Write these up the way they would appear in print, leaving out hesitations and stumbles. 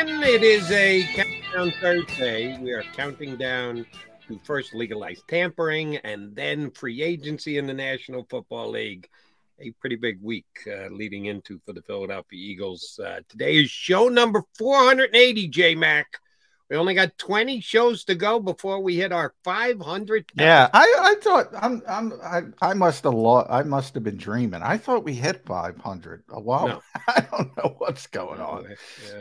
again. It is a Countdown Thursday. We are counting down to first legalized tampering and then free agency in the National Football League. A pretty big week leading into for the Philadelphia Eagles. Today is show number 480, J-Mac. We only got 20 shows to go before we hit our 500th. Yeah, I thought I must have lost. I must have been dreaming. I thought we hit 500 a while. No. I don't know what's going on.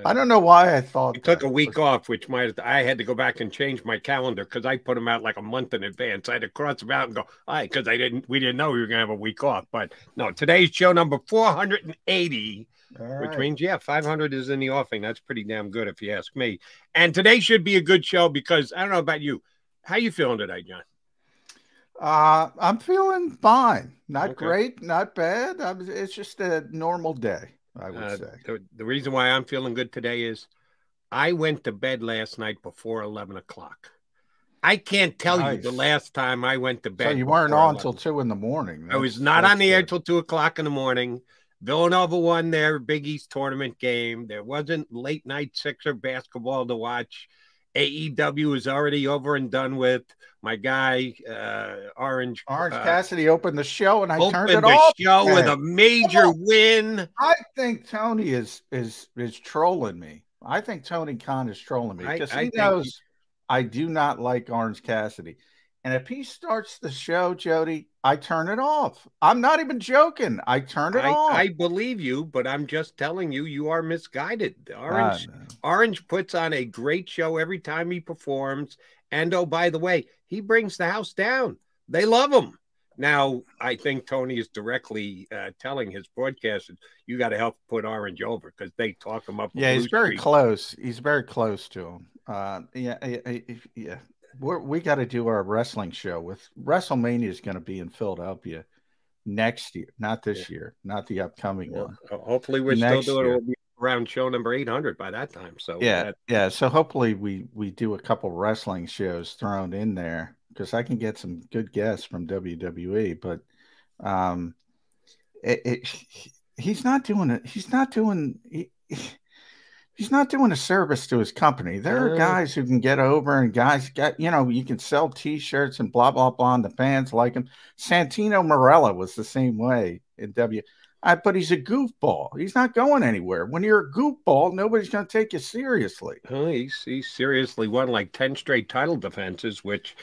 I don't know why I thought we took a week off, which I had to go back and change my calendar because I put them out like a month in advance. I had to cross them out and go, all right, because we didn't know we were gonna have a week off. But no, today's show number 480. Which means, 500 is in the offing. That's pretty damn good if you ask me. And today should be a good show because I don't know about you. How you feeling today, John? I'm feeling fine. Not great, not bad. It's just a normal day, I would say. The reason why I'm feeling good today is I went to bed last night before 11 o'clock. I can't tell you the last time I went to bed. So you weren't on until 2 in the morning. I was not on the air till 2 o'clock in the morning. Villanova won their Big East tournament game. There wasn't late night Sixer basketball to watch. AEW is already over and done with. My guy, Orange Cassidy opened the show, and I turned it off. Opened the show with a major win. I think Tony is trolling me. I think Tony Khan is trolling me because he knows I do not like Orange Cassidy. And if he starts the show, Jody, I turn it off. I'm not even joking. I turn it off. I believe you, but I'm just telling you, you are misguided. Orange puts on a great show every time he performs. And, oh, by the way, he brings the house down. They love him. Now, I think Tony is directly telling his broadcasters, you got to help put Orange over because they talk him up. Yeah, he's very close. He's very close to him. Yeah. We got to do our wrestling show with WrestleMania is going to be in Philadelphia next year, not this year, not the upcoming one. Hopefully we're still doing it. We'll be around show number 800 by that time. So So hopefully we do a couple wrestling shows thrown in there because I can get some good guests from WWE, but he's not doing it. He's not doing a service to his company. There are guys who can get over and guys you can sell T-shirts and blah, blah, blah, and the fans like him. Santino Marella was the same way in but he's a goofball. He's not going anywhere. When you're a goofball, nobody's going to take you seriously. He seriously won like 10 straight title defenses, which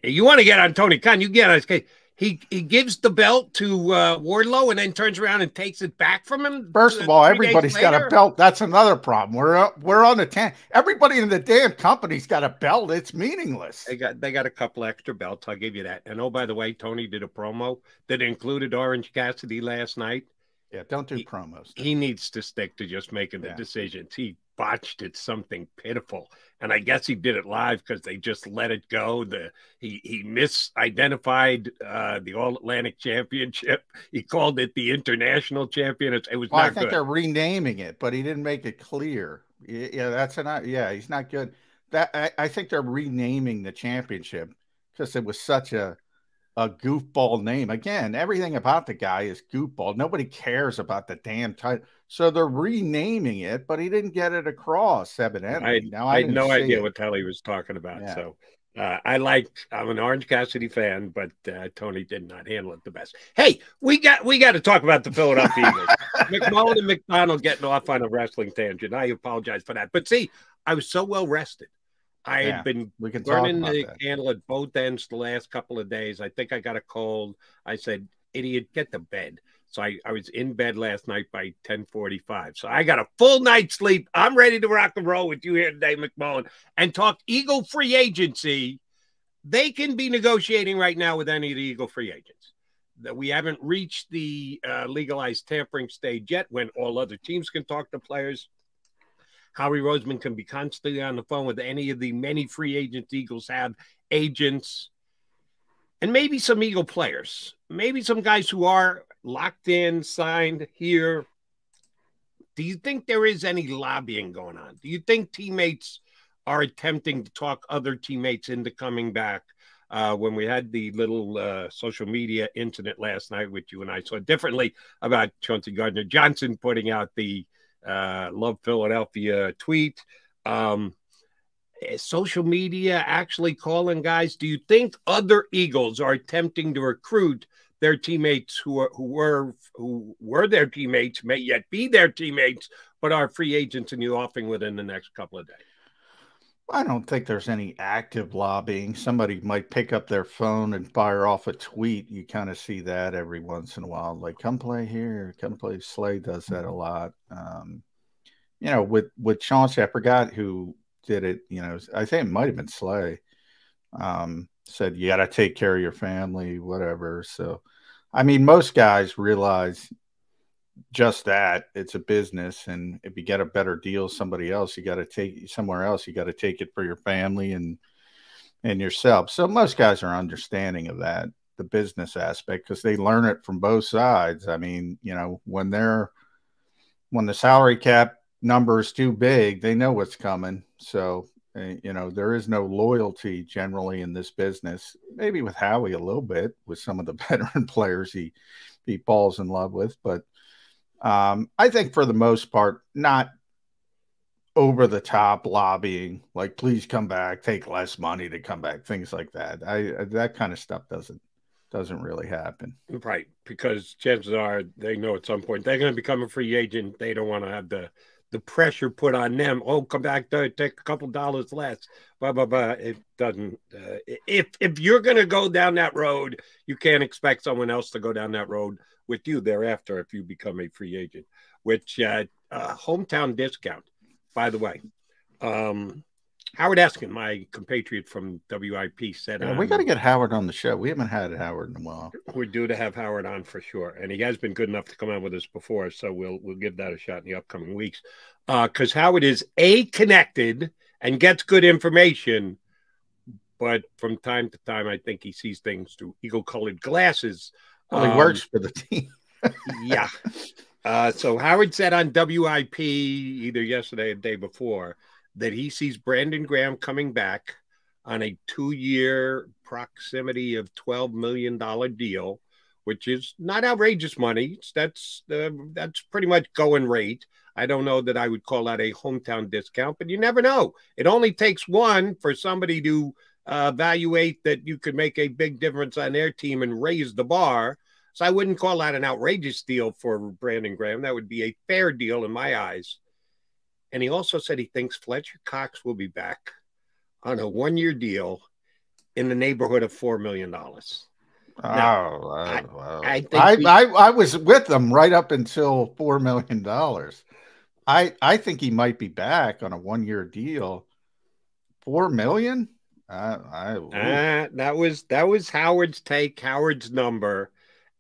you want to get on Tony Khan, you get on his case. He gives the belt to Wardlow and then turns around and takes it back from him. First of all, everybody's got a belt. That's another problem. We're on the 10. Everybody in the damn company's got a belt. It's meaningless. They got a couple extra belts. I'll give you that. And oh, by the way, Tony did a promo that included Orange Cassidy last night. Yeah, don't do promos. He needs to stick to just making the decisions. He botched it something pitiful, and I guess he did it live because they just let it go. He misidentified the All Atlantic Championship. He called it the International Champion. It was not good. I think they're renaming it, but he didn't make it clear. Yeah, he's not good. I think they're renaming the championship because it was such a goofball name. Again, everything about the guy is goofball. Nobody cares about the damn title. So they're renaming it, but he didn't get it across, evidently. I had no idea what the hell he was talking about. Yeah. So I'm an Orange Cassidy fan, but Tony did not handle it the best. Hey, we got to talk about the Philadelphia Eagles. McMullen and McDonald getting off on a wrestling tangent. I apologize for that. But see, I was so well rested. I had been burning the candle at both ends the last couple of days. I think I got a cold. I said, idiot, get to bed. So I was in bed last night by 10:45. So I got a full night's sleep. I'm ready to rock and roll with you here today, McMullen, and talk Eagle free agency. They can be negotiating right now with any of the Eagle free agents. That we haven't reached the legalized tampering stage yet when all other teams can talk to players. Howie Roseman can be constantly on the phone with any of the many free agents Eagles have, agents, and maybe some Eagle players, maybe some guys who are locked in, signed here. Do you think there is any lobbying going on? Do you think teammates are attempting to talk other teammates into coming back? When we had the little social media incident last night, which you and I saw differently about Chauncey Gardner-Johnson putting out the Love Philadelphia tweet. Social media actually calling guys. Do you think other Eagles are attempting to recruit their teammates who were their teammates, may yet be their teammates, but are free agents in the offing within the next couple of days? I don't think there's any active lobbying. Somebody might pick up their phone and fire off a tweet. You kind of see that every once in a while, like "come play here, come play." Slay does that a lot. With Chauncey, I forgot who did it. I think it might have been Slay. Said you got to take care of your family, whatever. So, I mean, most guys realize just that it's a business, and if you get a better deal somebody else, you got to take somewhere else. You got to take it for your family and yourself. So most guys are understanding of that, the business aspect, because they learn it from both sides. I mean, when the salary cap number is too big, they know what's coming. So there is no loyalty generally in this business. Maybe with Howie a little bit, with some of the veteran players he falls in love with, but I think for the most part, not over the top lobbying, like please come back, take less money to come back, things like that. That kind of stuff doesn't really happen. Right, because chances are they know at some point they're going to become a free agent. They don't want to have the pressure put on them. Oh, come back, take a couple dollars less. Blah blah blah. It doesn't. If you're going to go down that road, you can't expect someone else to go down that road with you thereafter if you become a free agent. Which hometown discount, by the way. Howard Eskin, my compatriot from WIP, said, we got to get Howard on the show. We haven't had Howard in a while. We're due to have Howard on for sure. And he has been good enough to come on with us before, so we'll give that a shot in the upcoming weeks. Because Howard is connected and gets good information, but from time to time, I think he sees things through eagle-colored glasses. Well, he works for the team. Yeah. So Howard said on WIP either yesterday or the day before that he sees Brandon Graham coming back on a 2-year proximity of $12 million deal, which is not outrageous money. That's pretty much going rate. I don't know that I would call that a hometown discount, but you never know. It only takes one for somebody to evaluate that you could make a big difference on their team and raise the bar. So I wouldn't call that an outrageous deal for Brandon Graham. That would be a fair deal in my eyes. And he also said he thinks Fletcher Cox will be back on a 1-year deal in the neighborhood of $4 million. Now, wow. I was with them right up until $4 million. I think he might be back on a 1-year deal. $4 million? That was Howard's take, Howard's number.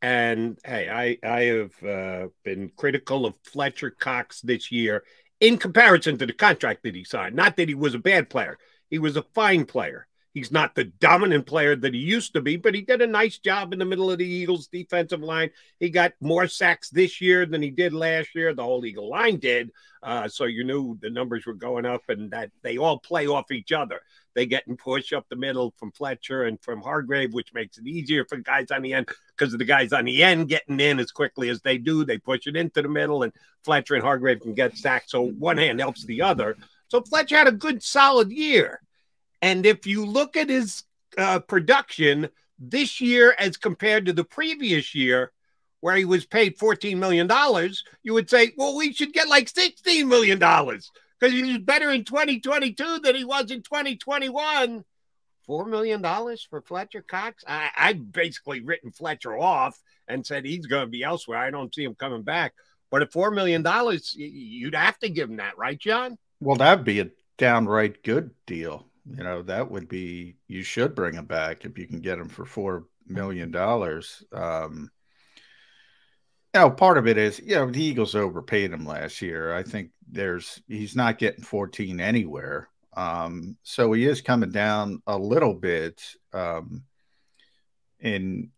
And hey, I have been critical of Fletcher Cox this year in comparison to the contract that he signed. Not that he was a bad player. He was a fine player. He's not the dominant player that he used to be, but he did a nice job in the middle of the Eagles' defensive line. He got more sacks this year than he did last year. The whole Eagle line did. So you knew the numbers were going up and that they all play off each other. They getting push up the middle from Fletcher and from Hargrave, which makes it easier for guys on the end because of the guys on the end getting in as quickly as they do. They push it into the middle, and Fletcher and Hargrave can get sacked. So one hand helps the other. So Fletcher had a good, solid year. And if you look at his production this year as compared to the previous year, where he was paid $14 million, you would say, well, we should get like $16 million. Because he was better in 2022 than he was in 2021. $4 million for Fletcher Cox? I've basically written Fletcher off and said he's going to be elsewhere. I don't see him coming back. But at $4 million, you'd have to give him that, right, John? Well, that'd be a downright good deal. That would be, you should bring him back if you can get him for $4 million. Part of it is, the Eagles overpaid him last year. I think he's not getting 14 anywhere. So he is coming down a little bit. And,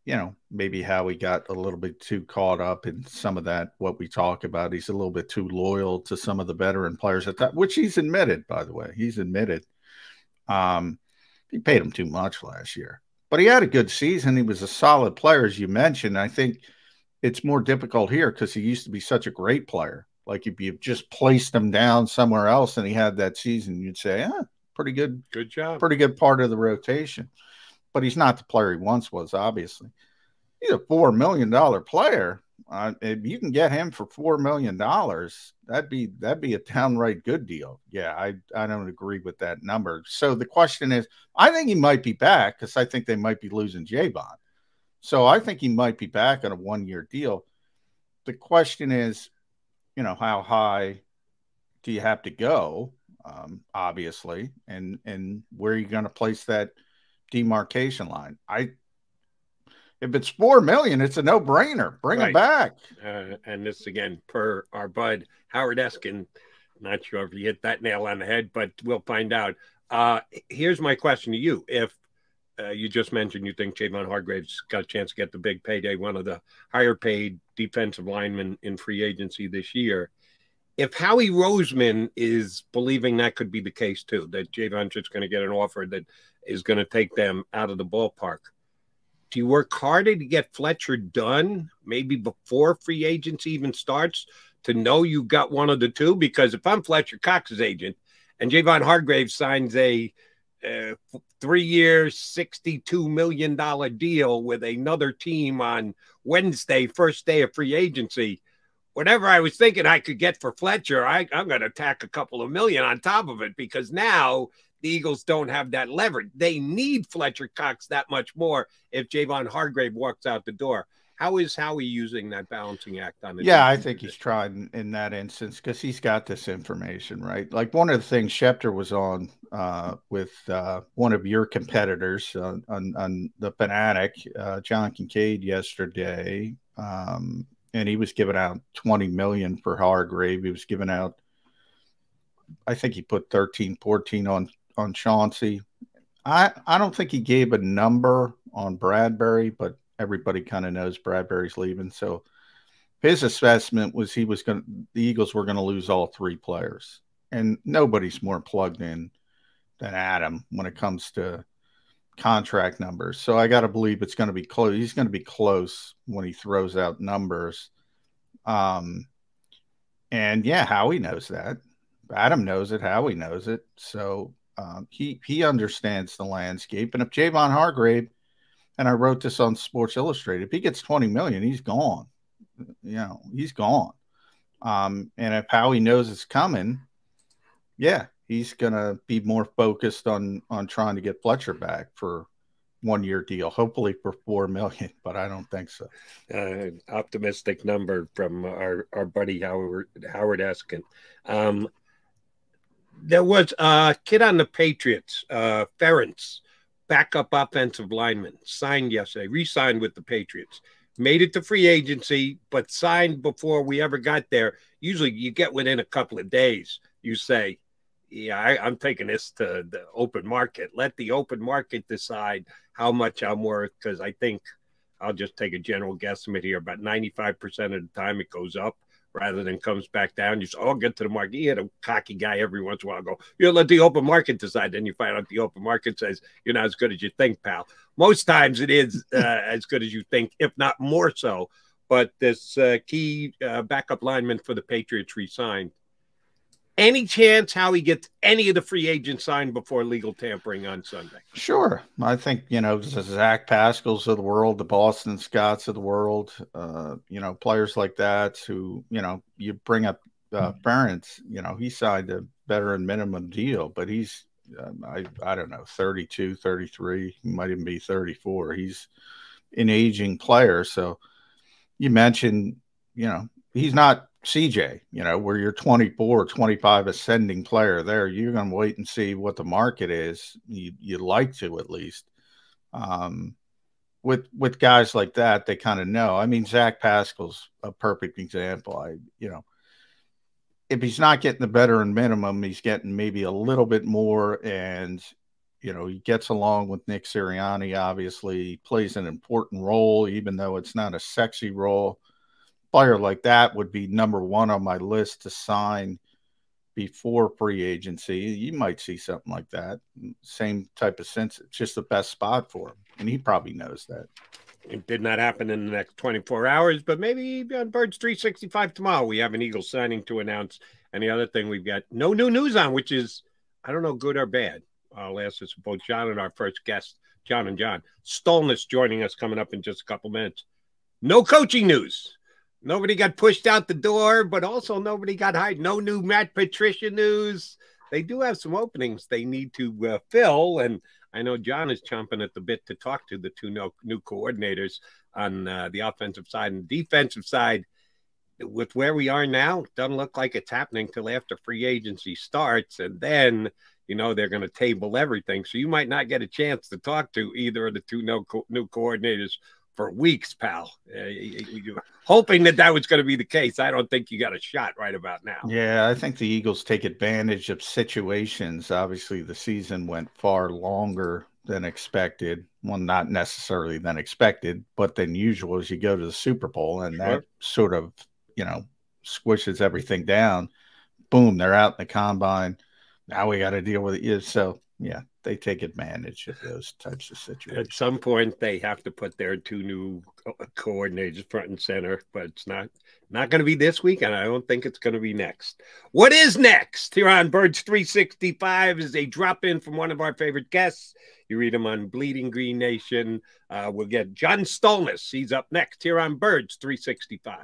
maybe how he got a little bit too caught up in some of that, what we talk about. He's a little bit too loyal to some of the veteran players at that, which he's admitted, by the way. He's admitted. He paid him too much last year. But he had a good season. He was a solid player, as you mentioned. I think it's more difficult here because he used to be such a great player. Like if you just placed him down somewhere else and he had that season, you'd say, pretty good. Good job. Pretty good part of the rotation. But he's not the player he once was, obviously. He's a $4 million player. If you can get him for $4 million, that'd be a downright good deal. Yeah, I don't agree with that number. So the question is, I think he might be back because I think they might be losing Javon. So I think he might be back on a 1-year deal. The question is, how high do you have to go? Obviously, and where are you going to place that demarcation line? If it's $4 million, it's a no-brainer. Bring him back. And this again, per our bud Howard Eskin. Not sure if you hit that nail on the head, but we'll find out. Here's my question to you: if you just mentioned you think Javon Hargrave's got a chance to get the big payday, one of the higher-paid defensive linemen in free agency this year. If Howie Roseman is believing that could be the case too, that Javon's just going to get an offer that is going to take them out of the ballpark, do you work harder to get Fletcher done maybe before free agency even starts to know you got one of the two? Because if I'm Fletcher Cox's agent and Javon Hargrave signs a 3-year, $62 million deal with another team on Wednesday, first day of free agency, whatever I was thinking I could get for Fletcher, I'm going to tack a couple of million on top of it, because now the Eagles don't have that leverage. They need Fletcher Cox that much more if Javon Hargrave walks out the door. How is Howie using that balancing act on it? Yeah, I think he's trying in that instance because he's got this information, right? Like one of the things Schefter was on with one of your competitors on the Fanatic, John Kincaid, yesterday, and he was giving out $20 million for Hargrave. He was giving out, I think he put 13, 14 on Chauncey. I don't think he gave a number on Bradbury, but everybody kind of knows Bradbury's leaving. So his assessment was the Eagles were going to lose all 3 players. And nobody's more plugged in than Adam when it comes to contract numbers. So I got to believe it's going to be close. He's going to be close when he throws out numbers. And yeah, Howie knows that. Adam knows it. Howie knows it. So he understands the landscape. And if Javon Hargrave, and I wrote this on Sports Illustrated, if he gets $20 million, he's gone. He's gone. And if Howie knows it's coming, yeah, he's gonna be more focused on trying to get Fletcher back for 1-year deal, hopefully for $4 million, but I don't think so. Optimistic number from our buddy Howard Eskin. There was a kid on the Patriots, Ferentz, backup offensive lineman, signed yesterday, re-signed with the Patriots, made it to free agency, but signed before we ever got there. Usually you get within a couple of days, you say, yeah, I'm taking this to the open market. Let the open market decide how much I'm worth, because I think I'll just take a general guesstimate here. About 95% of the time it goes up rather than comes back down. You say, I'll get to the market. You had a cocky guy every once in a while go, let the open market decide. Then you find out the open market says, you're not as good as you think, pal. Most times it is as good as you think, if not more so. But this key backup lineman for the Patriots re-signed. Any chance Howie gets any of the free agents signed before legal tampering on Sunday? Sure. I think, the Zach Pascals of the world, the Boston Scotts of the world, players like that who, you bring up Ferentz, he signed a veteran minimum deal, but he's, I don't know, 32, 33, he might even be 34. He's an aging player. So you mentioned, he's not CJ, where you're 24, 25 ascending player there. You're going to wait and see what the market is. You'd like to, at least. With guys like that, they kind of know. I mean, Zach Pascal's a perfect example. If he's not getting the veteran minimum, he's getting maybe a little bit more, and he gets along with Nick Sirianni. Obviously, he plays an important role, even though it's not a sexy role. Player like that would be number 1 on my list to sign before free agency. You might see something like that. Same type of sense. It's just the best spot for him, and he probably knows that. It did not happen in the next 24 hours, but maybe on Birds 365 tomorrow, we have an Eagles signing to announce. And the other thing we've got no new news on, which is, I don't know, good or bad. I'll ask this both John and our first guest, John and John. Stolness joining us coming up in just a couple minutes. No coaching news. Nobody got pushed out the door, but also nobody got hired. No new Matt Patricia news. They do have some openings they need to fill, and I know John is chomping at the bit to talk to the two new coordinators on the offensive side and defensive side. With where we are now, it doesn't look like it's happening till after free agency starts, and then they're going to table everything. So you might not get a chance to talk to either of the two new coordinators for weeks, pal. Hoping that was going to be the case. I don't think you got a shot right about now. Yeah, I think the Eagles take advantage of situations. Obviously, the season went far longer than expected. Well, not necessarily than expected, but than usual as you go to the Super Bowl, and that sort of, squishes everything down. Boom, they're out in the combine. Now we got to deal with it. Yeah, so, yeah, they take advantage of those types of situations. At some point, they have to put their two new coordinators front and center, but it's not going to be this week, and I don't think it's going to be next. What is next here on Birds 365 is a drop-in from one of our favorite guests. You read him on Bleeding Green Nation. We'll get John Stolness. He's up next here on Birds 365.